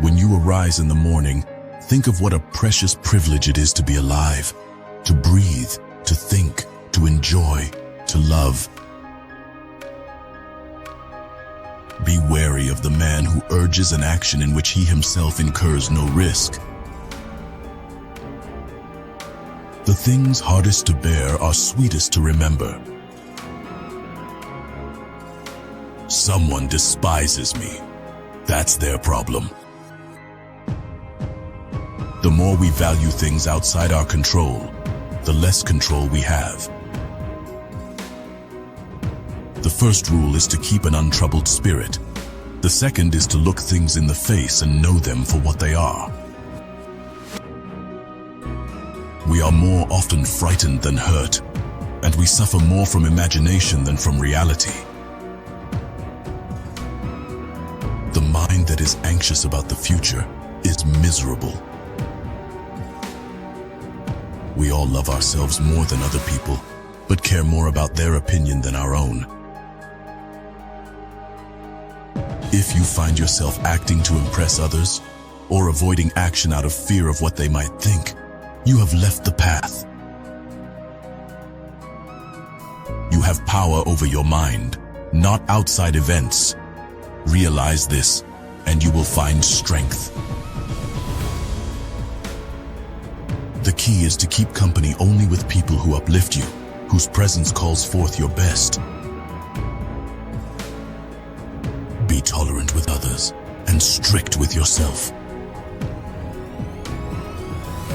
When you arise in the morning, think of what a precious privilege it is to be alive, to breathe, to think, to enjoy, to love. Be wary of the man who urges an action in which he himself incurs no risk. The things hardest to bear are sweetest to remember. Someone despises me. That's their problem. The more we value things outside our control, the less control we have. The first rule is to keep an untroubled spirit. The second is to look things in the face and know them for what they are. We are more often frightened than hurt, and we suffer more from imagination than from reality. The mind that is anxious about the future is miserable. We all love ourselves more than other people, but care more about their opinion than our own. If you find yourself acting to impress others, or avoiding action out of fear of what they might think, you have left the path. You have power over your mind, not outside events. Realize this, and you will find strength. The key is to keep company only with people who uplift you, whose presence calls forth your best. Be tolerant with others and strict with yourself.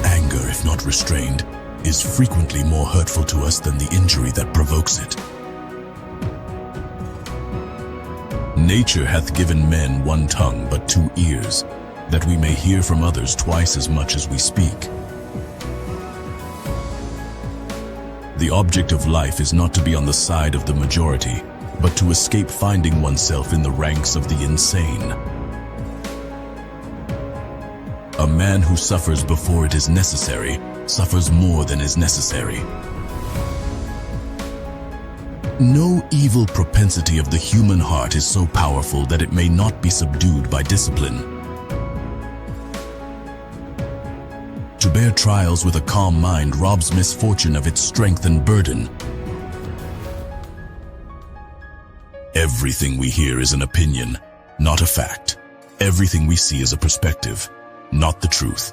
Anger, if not restrained, is frequently more hurtful to us than the injury that provokes it. Nature hath given men one tongue but two ears, that we may hear from others twice as much as we speak. The object of life is not to be on the side of the majority, but to escape finding oneself in the ranks of the insane. A man who suffers before it is necessary suffers more than is necessary. No evil propensity of the human heart is so powerful that it may not be subdued by discipline. To bear trials with a calm mind robs misfortune of its strength and burden. Everything we hear is an opinion, not a fact. Everything we see is a perspective, not the truth.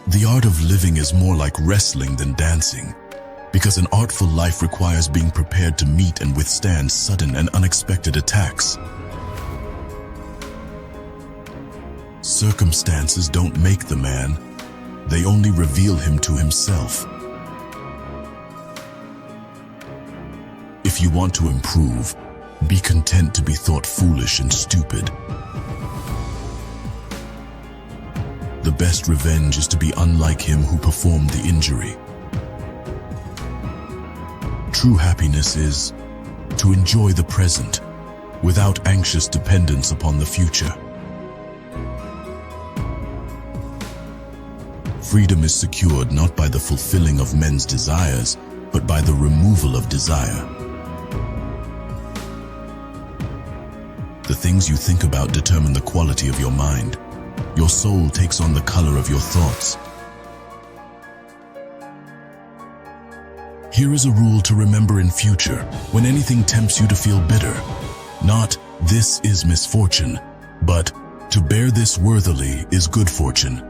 The art of living is more like wrestling than dancing, because an artful life requires being prepared to meet and withstand sudden and unexpected attacks. Circumstances don't make the man, they only reveal him to himself. If you want to improve, be content to be thought foolish and stupid. The best revenge is to be unlike him who performed the injury. True happiness is to enjoy the present without anxious dependence upon the future. Freedom is secured not by the fulfilling of men's desires, but by the removal of desire. The things you think about determine the quality of your mind. Your soul takes on the color of your thoughts. Here is a rule to remember in future when anything tempts you to feel bitter. Not, "This is misfortune," but, "To bear this worthily is good fortune."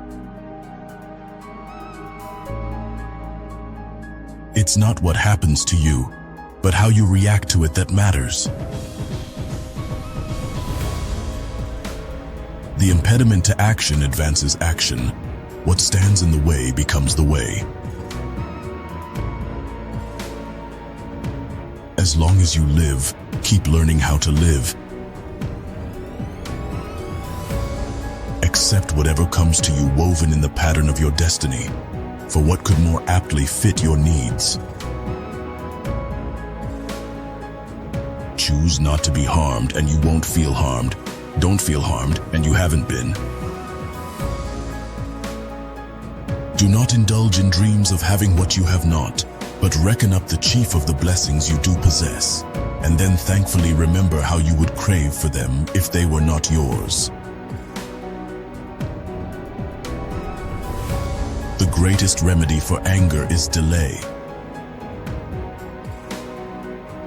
It's not what happens to you, but how you react to it that matters. The impediment to action advances action. What stands in the way becomes the way. As long as you live, keep learning how to live. Accept whatever comes to you woven in the pattern of your destiny, for what could more aptly fit your needs? Choose not to be harmed and you won't feel harmed. Don't feel harmed and you haven't been. Do not indulge in dreams of having what you have not, but but reckon up the chief of the blessings you do possess, and then thankfully remember how you would crave for them if they were not yours. The greatest remedy for anger is delay.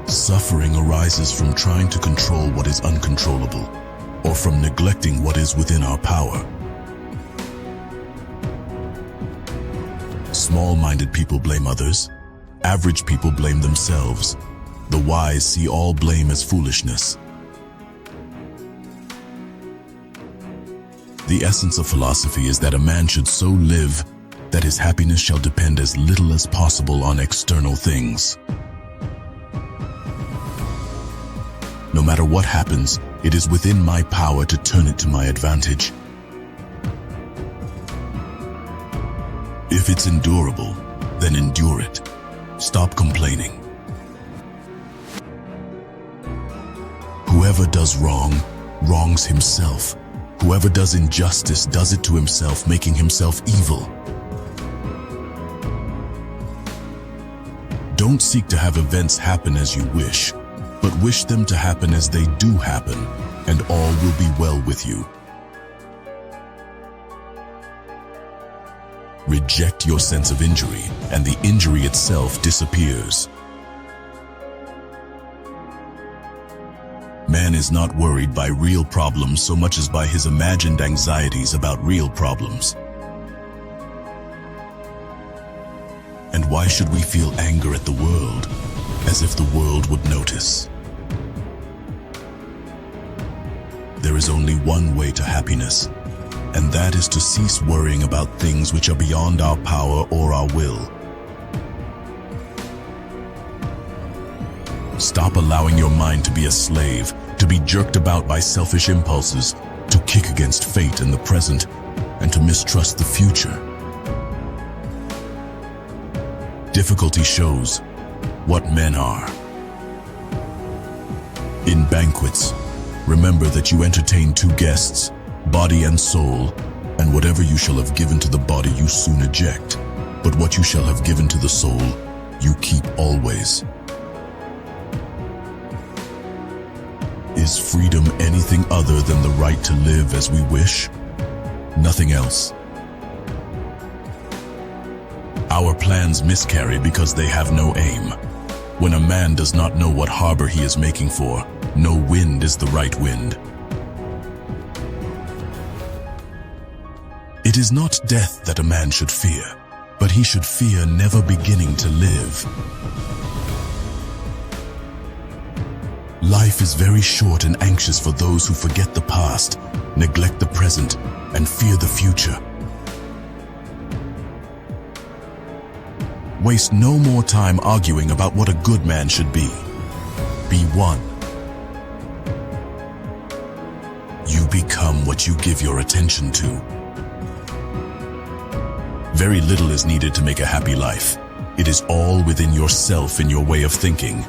Suffering arises from trying to control what is uncontrollable, or from neglecting what is within our power. Small-minded people blame others. Average people blame themselves. The wise see all blame as foolishness. The essence of philosophy is that a man should so live that his happiness shall depend as little as possible on external things. No matter what happens, it is within my power to turn it to my advantage. If it's endurable, then endure it. Stop complaining. Whoever does wrong, wrongs himself. Whoever does injustice does it to himself, making himself evil. Don't seek to have events happen as you wish, but wish them to happen as they do happen, and all will be well with you. Reject your sense of injury, and the injury itself disappears. Man is not worried by real problems so much as by his imagined anxieties about real problems. And why should we feel anger at the world, as if the world would notice? There is only one way to happiness, and that is to cease worrying about things which are beyond our power or our will. Stop allowing your mind to be a slave, to be jerked about by selfish impulses, to kick against fate in the present, and to mistrust the future. Difficulty shows what men are. In banquets, remember that you entertain two guests, body and soul, and whatever you shall have given to the body you soon eject, but what you shall have given to the soul you keep always. Is freedom anything other than the right to live as we wish? Nothing else. Our plans miscarry because they have no aim. When a man does not know what harbor he is making for, no wind is the right wind. It is not death that a man should fear, but he should fear never beginning to live. Life is very short and anxious for those who forget the past, neglect the present, and fear the future. Waste no more time arguing about what a good man should be. Be one. You become what you give your attention to. Very little is needed to make a happy life. It is all within yourself in your way of thinking.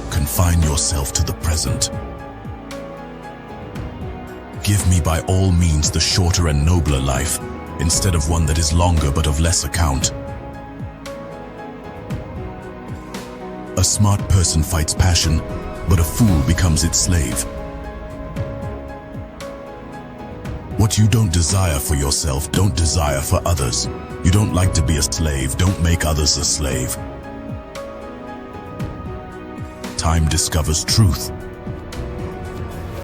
Confine yourself to the present. Give me by all means the shorter and nobler life, instead of one that is longer but of less account. A smart person fights passion, but a fool becomes its slave. What you don't desire for yourself, don't desire for others. You don't like to be a slave, don't make others a slave. Time discovers truth.